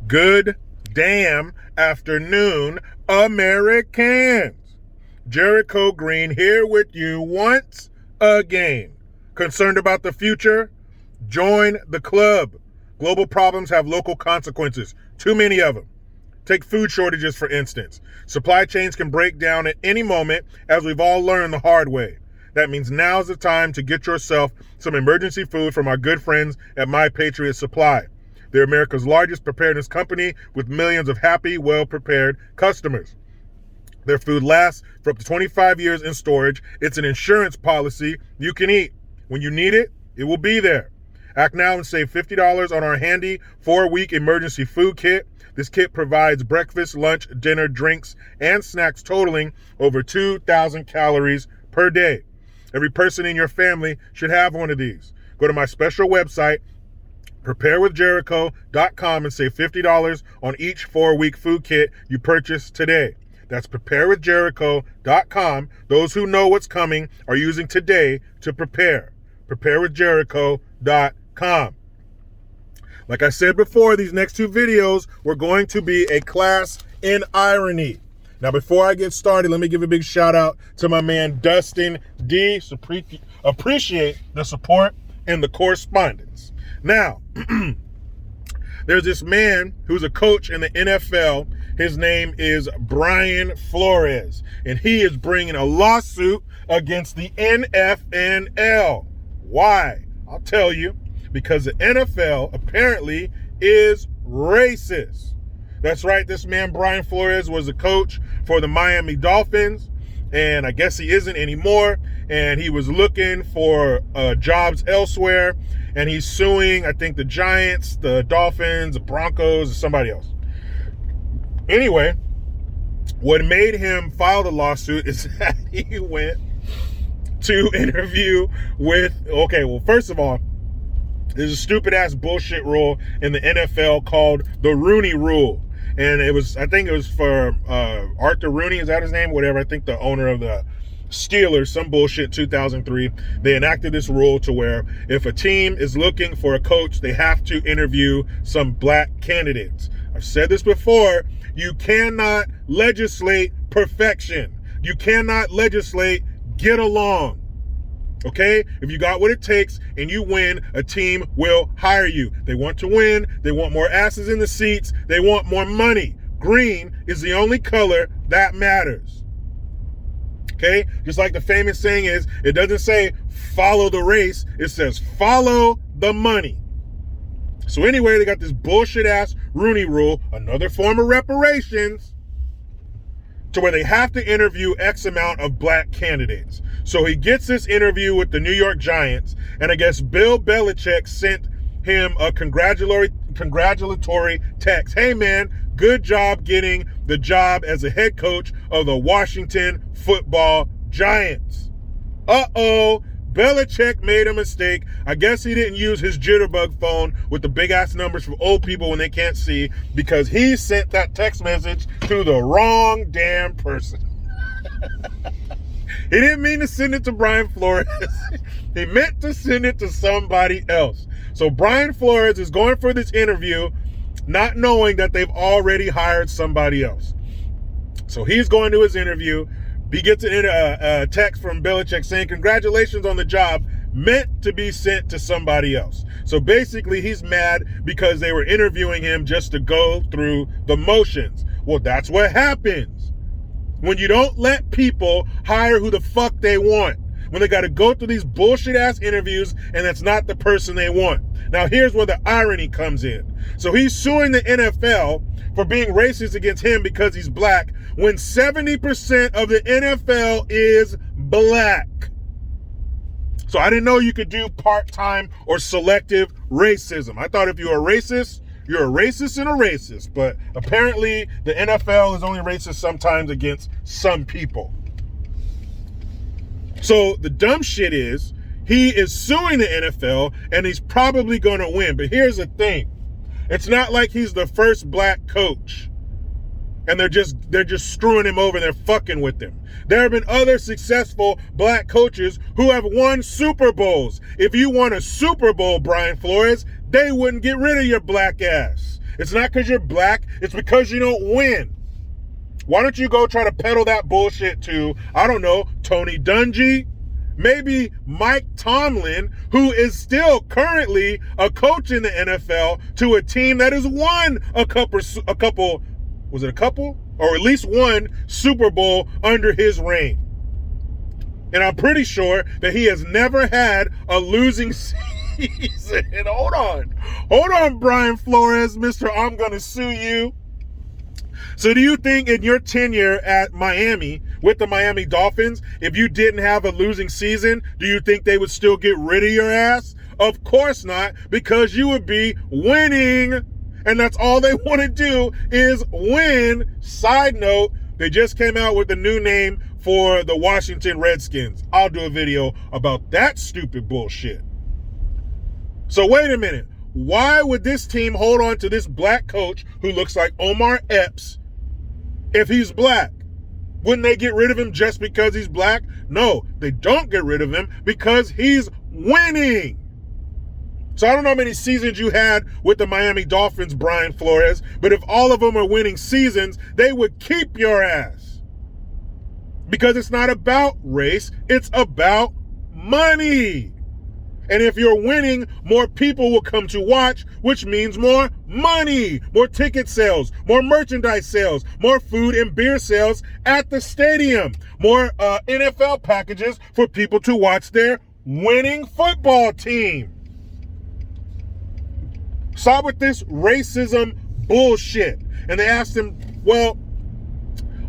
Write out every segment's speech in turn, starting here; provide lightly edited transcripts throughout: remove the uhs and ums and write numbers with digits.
Good damn afternoon, Americans. Jericho Green here with you once again. Concerned about the future? Join the club. Global problems have local consequences. Too many of them. Take food shortages, for instance. Supply chains can break down at any moment, as we've all learned the hard way. That means now's the time to get yourself some emergency food from our good friends at My Patriot Supply. They're America's largest preparedness company with millions of happy, well-prepared customers. Their food lasts for up to 25 years in storage. It's an insurance policy you can eat. When you need it, it will be there. Act now and save $50 on our handy 4-week emergency food kit. This kit provides breakfast, lunch, dinner, drinks, and snacks totaling over 2,000 calories per day. Every person in your family should have one of these. Go to my special website, preparewithjericho.com, and save $50 on each 4-week food kit you purchase today. That's preparewithjericho.com. Those who know what's coming are using today to prepare. preparewithjericho.com. Like I said before, these next two videos were going to be a class in irony. Now, before I get started, let me give a big shout out to my man Dustin D. Appreciate the support and the correspondence. Now, there's this man who's a coach in the NFL. His name is Brian Flores, and he is bringing a lawsuit against the NFL. Why? I'll tell you. Because the NFL apparently is racist. That's right. This man, Brian Flores, was a coach for the Miami Dolphins, and I guess he isn't anymore. And he was looking for jobs elsewhere, and he's suing, I think, the Giants, the Dolphins, the Broncos, or somebody else. Anyway, what made him file the lawsuit is that he went to interview with, first of all, there's a stupid ass bullshit rule in the NFL called the Rooney Rule. And I think it was for Arthur Rooney, is that his name? Whatever, I think the owner of the Steelers, some bullshit, 2003. They enacted this rule to where if a team is looking for a coach, they have to interview some black candidates. I've said this before, you cannot legislate perfection. You cannot legislate get along. Okay? If you got what it takes and you win, a team will hire you. They want to win. They want more asses in the seats. They want more money. Green is the only color that matters. Okay? Just like the famous saying is, it doesn't say follow the race. It says follow the money. So anyway, they got this bullshit ass Rooney Rule, another form of reparations, to where they have to interview X amount of black candidates. So he gets this interview with the New York Giants, and I guess Bill Belichick sent him a congratulatory text. Hey man, good job getting the job as a head coach of the Washington Football Giants. Uh-oh, Belichick made a mistake. I guess he didn't use his jitterbug phone with the big ass numbers for old people when they can't see, because he sent that text message to the wrong damn person. He didn't mean to send it to Brian Flores. He meant to send it to somebody else. So Brian Flores is going for this interview not knowing that they've already hired somebody else. So he's going to his interview. He gets a text from Belichick saying, congratulations on the job, meant to be sent to somebody else. So basically, he's mad because they were interviewing him just to go through the motions. Well, that's what happens when you don't let people hire who the fuck they want. When they got to go through these bullshit ass interviews and that's not the person they want. Now, here's where the irony comes in. So he's suing the NFL for being racist against him because he's black, when 70% of the NFL is black. So I didn't know you could do part-time or selective racism. I thought if you were a racist, you're a racist and a racist. But apparently the NFL is only racist sometimes against some people. So the dumb shit is, he is suing the NFL and he's probably going to win. But here's the thing. It's not like he's the first black coach and they're just screwing him over and they're fucking with him. There have been other successful black coaches who have won Super Bowls. If you won a Super Bowl, Brian Flores, they wouldn't get rid of your black ass. It's not because you're black. It's because you don't win. Why don't you go try to peddle that bullshit to, I don't know, Tony Dungy? Maybe Mike Tomlin, who is still currently a coach in the NFL to a team that has won a couple, was it a couple? Or at least one Super Bowl under his reign. And I'm pretty sure that he has never had a losing season. Hold on, Brian Flores, Mr. I'm gonna sue you. So do you think in your tenure at Miami with the Miami Dolphins, if you didn't have a losing season, do you think they would still get rid of your ass? Of course not, because you would be winning. And that's all they want to do is win. Side note, they just came out with a new name for the Washington Redskins. I'll do a video about that stupid bullshit. So wait a minute. Why would this team hold on to this black coach who looks like Omar Epps if he's black? Wouldn't they get rid of him just because he's black? No, they don't get rid of him because he's winning. So I don't know how many seasons you had with the Miami Dolphins, Brian Flores, but if all of them are winning seasons, they would keep your ass. Because it's not about race, it's about money. And if you're winning, more people will come to watch, which means more money, more ticket sales, more merchandise sales, more food and beer sales at the stadium, more NFL packages for people to watch their winning football team. Stop with this racism bullshit. And they asked him, well,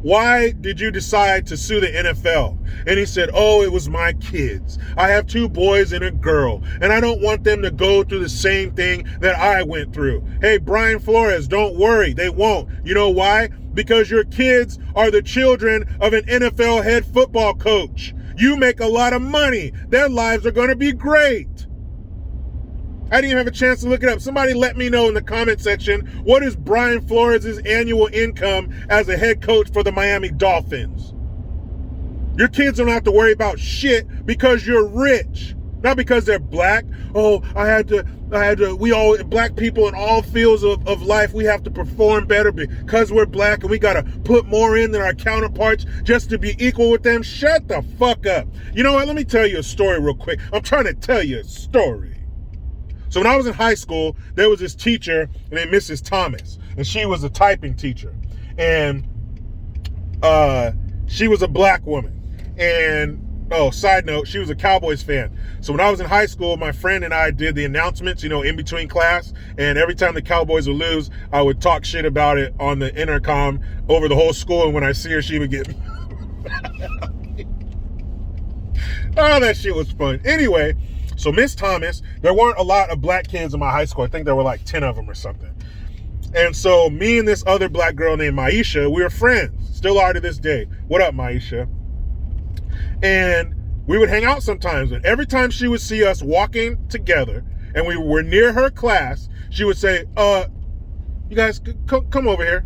why did you decide to sue the NFL? And he said, oh, it was my kids. I have 2 boys and a girl, and I don't want them to go through the same thing that I went through. Hey, Brian Flores, don't worry. They won't. You know why? Because your kids are the children of an NFL head football coach. You make a lot of money. Their lives are going to be great. I didn't even have a chance to look it up. Somebody let me know in the comment section, what is Brian Flores' annual income as a head coach for the Miami Dolphins? Your kids don't have to worry about shit because you're rich. Not because they're black. Oh, black people in all fields of life, we have to perform better because we're black and we got to put more in than our counterparts just to be equal with them. Shut the fuck up. You know what? Let me tell you a story real quick. I'm trying to tell you a story. So when I was in high school, there was this teacher named Mrs. Thomas, and she was a typing teacher. And she was a black woman. And, side note, she was a Cowboys fan. So when I was in high school, my friend and I did the announcements, in between class. And every time the Cowboys would lose, I would talk shit about it on the intercom over the whole school. And when I see her, she would get oh, that shit was fun. Anyway, so Miss Thomas, there weren't a lot of black kids in my high school. I think there were like 10 of them or something. And so me and this other black girl named Maisha, we were friends. Still are to this day. What up, Maisha? And we would hang out sometimes. And every time she would see us walking together and we were near her class, she would say, you guys, come over here.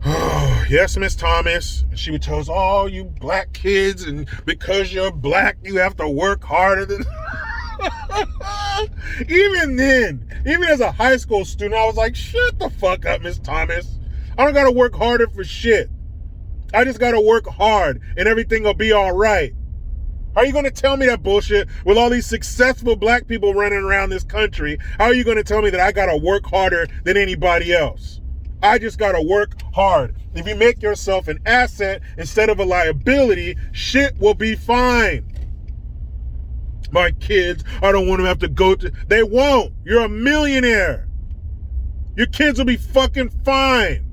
Oh, yes, Miss Thomas. And she would tell us, oh, you black kids, and because you're black, you have to work harder than... Even then, even as a high school student, I was like, shut the fuck up, Miss Thomas. I don't got to work harder for shit. I just got to work hard and everything will be all right. How are you going to tell me that bullshit with all these successful black people running around this country? How are you going to tell me that I got to work harder than anybody else? I just got to work hard. If you make yourself an asset instead of a liability, shit will be fine. My kids, I don't want them to have to go to... They won't. You're a millionaire. Your kids will be fucking fine.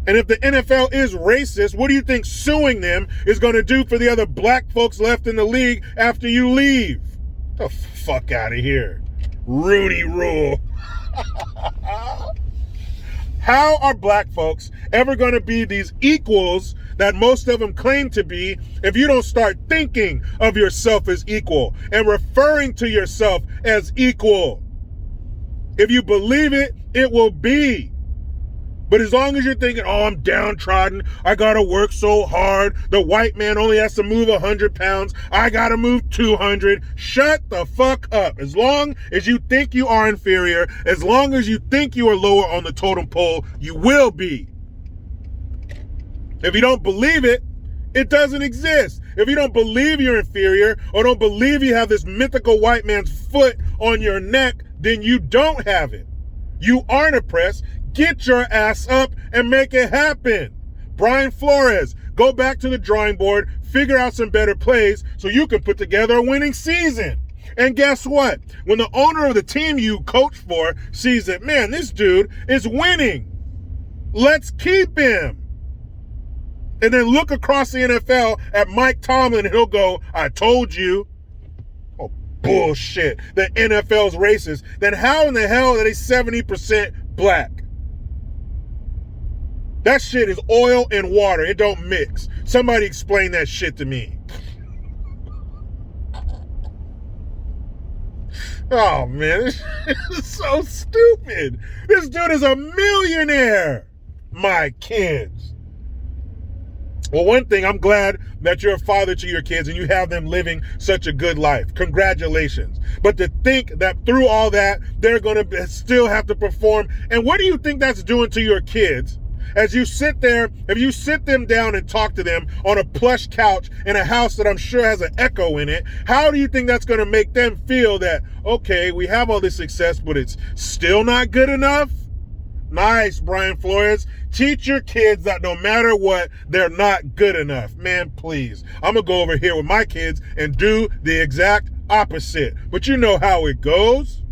And if the NFL is racist, what do you think suing them is going to do for the other black folks left in the league after you leave? Get the fuck out of here. Rooney Rule. How are black folks ever going to be these equals that most of them claim to be if you don't start thinking of yourself as equal and referring to yourself as equal? If you believe it, it will be. But as long as you're thinking, oh, I'm downtrodden, I gotta work so hard, the white man only has to move 100 pounds, I gotta move 200, shut the fuck up. As long as you think you are inferior, as long as you think you are lower on the totem pole, you will be. If you don't believe it, it doesn't exist. If you don't believe you're inferior or don't believe you have this mythical white man's foot on your neck, then you don't have it. You aren't oppressed. Get your ass up and make it happen. Brian Flores, go back to the drawing board, figure out some better plays so you can put together a winning season. And guess what? When the owner of the team you coach for sees that, man, this dude is winning, let's keep him. And then look across the NFL at Mike Tomlin and he'll go, I told you. Oh, bullshit. The NFL's racist. Then how in the hell are they 70% black? That shit is oil and water. It don't mix. Somebody explain that shit to me. Oh, man. This shit is so stupid. This dude is a millionaire. My kids. Well, one thing, I'm glad that you're a father to your kids and you have them living such a good life. Congratulations. But to think that through all that, they're going to still have to perform. And what do you think that's doing to your kids? As you sit there, if you sit them down and talk to them on a plush couch in a house that I'm sure has an echo in it, how do you think that's going to make them feel that, okay, we have all this success, but it's still not good enough? Nice, Brian Flores. Teach your kids that no matter what, they're not good enough. Man, please. I'm going to go over here with my kids and do the exact opposite. But you know how it goes.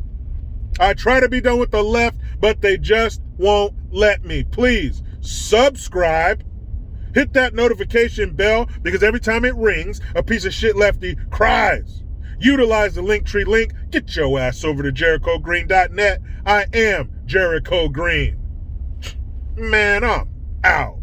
I try to be done with the left, but they just won't let me. Please subscribe. Hit that notification bell because every time it rings, a piece of shit lefty cries. Utilize the Linktree link. Get your ass over to JerichoGreen.net. I am Jericho Green. Man, I'm out.